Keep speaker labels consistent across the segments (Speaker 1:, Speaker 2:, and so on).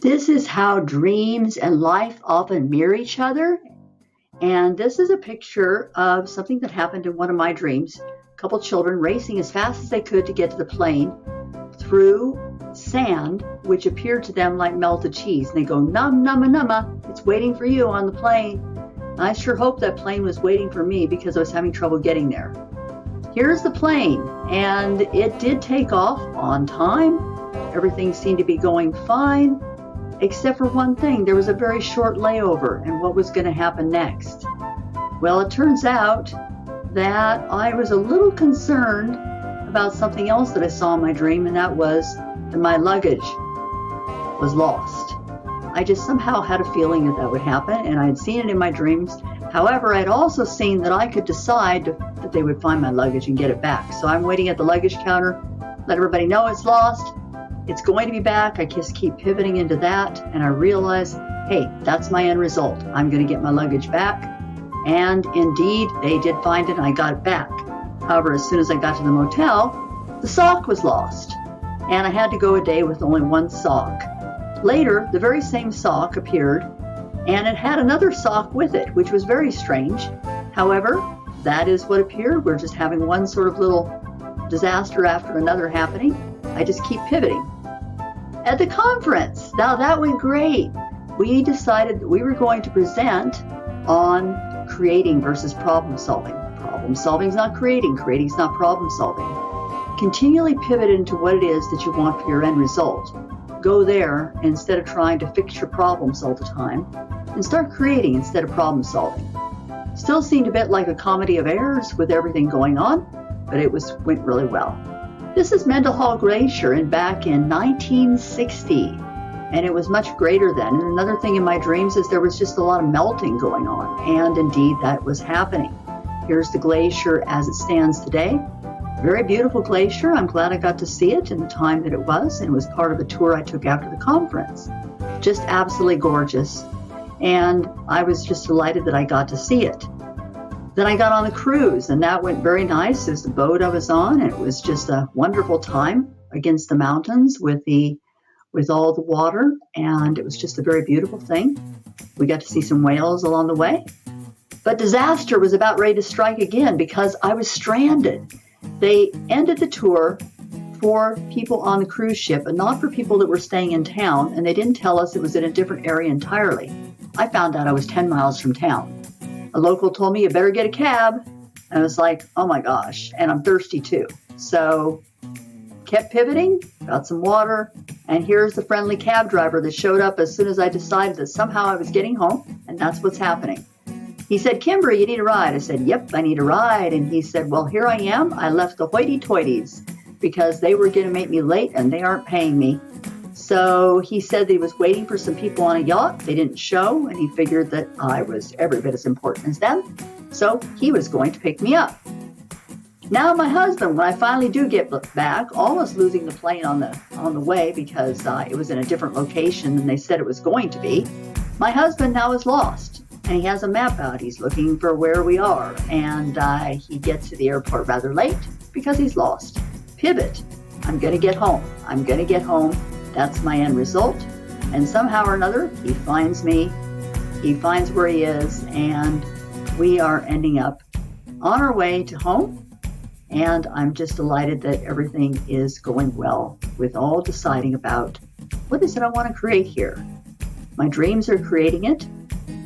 Speaker 1: This is how dreams and life often mirror each other. And this is a picture of something that happened in one of my dreams. A couple children racing as fast as they could to get to the plane through sand, which appeared to them like melted cheese. And they go, "Num, numma, numma, it's waiting for you on the plane." And I sure hope that plane was waiting for me because I was having trouble getting there. Here's the plane, and it did take off on time. Everything seemed to be going fine, except for one thing. There was a very short layover, and what was going to happen next? Well, it turns out that I was a little concerned about something else that I saw in my dream, and that was that my luggage was lost. I just somehow had a feeling that that would happen, and I had seen it in my dreams. However, I'd also seen that I could decide that they would find my luggage and get it back. So I'm waiting at the luggage counter, let everybody know it's lost. It's going to be back. I just keep pivoting into that, and I realize, hey, that's my end result. I'm going to get my luggage back. And indeed, they did find it, and I got it back. However, as soon as I got to the motel, the sock was lost, and I had to go a day with only one sock. Later, the very same sock appeared, and it had another sock with it, which was very strange. However, that is what appeared. We're just having one sort of little disaster after another happening. I just keep pivoting. At the conference, now that went great. We decided that we were going to present on creating versus problem solving. Problem solving is not creating. Creating is not problem solving. Continually pivot into what it is that you want for your end result. Go there instead of trying to fix your problems all the time, and start creating instead of problem solving. Still seemed a bit like a comedy of errors with everything going on, but it went really well. This is Mendenhall Glacier back in 1960, and it was much greater then. And another thing in my dreams is there was just a lot of melting going on, and indeed that was happening. Here's the glacier as it stands today. Very beautiful glacier. I'm glad I got to see it in the time that it was, and it was part of a tour I took after the conference. Just absolutely gorgeous, and I was just delighted that I got to see it. Then I got on the cruise, and that went very nice. It was the boat I was on, and it was just a wonderful time against the mountains with all the water, and it was just a very beautiful thing. We got to see some whales along the way. But disaster was about ready to strike again because I was stranded. They ended the tour for people on the cruise ship and not for people that were staying in town, and they didn't tell us it was in a different area entirely. I found out I was 10 miles from town. A local told me, "You better get a cab." And I was like, oh my gosh, and I'm thirsty too. So kept pivoting, got some water, and here's the friendly cab driver that showed up as soon as I decided that somehow I was getting home, and that's what's happening. He said, "Kimber, you need a ride." I said, "Yep, I need a ride." And he said, "Well, here I am. I left the hoity-toities because they were going to make me late and they aren't paying me." So he said that he was waiting for some people on a yacht. They didn't show, and he figured that I was every bit as important as them. So he was going to pick me up. Now my husband, when I finally do get back, almost losing the plane on the way because it was in a different location than they said it was going to be, my husband now is lost. And he has a map out. He's looking for where we are. And he gets to the airport rather late because he's lost. Pivot. I'm going to get home. I'm going to get home. That's my end result. And somehow or another, he finds me. He finds where he is. And we are ending up on our way to home. And I'm just delighted that everything is going well with all deciding about what is it I want to create here. My dreams are creating it.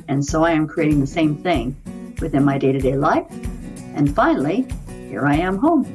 Speaker 1: And so I am creating the same thing within my day-to-day life. And finally, here I am home.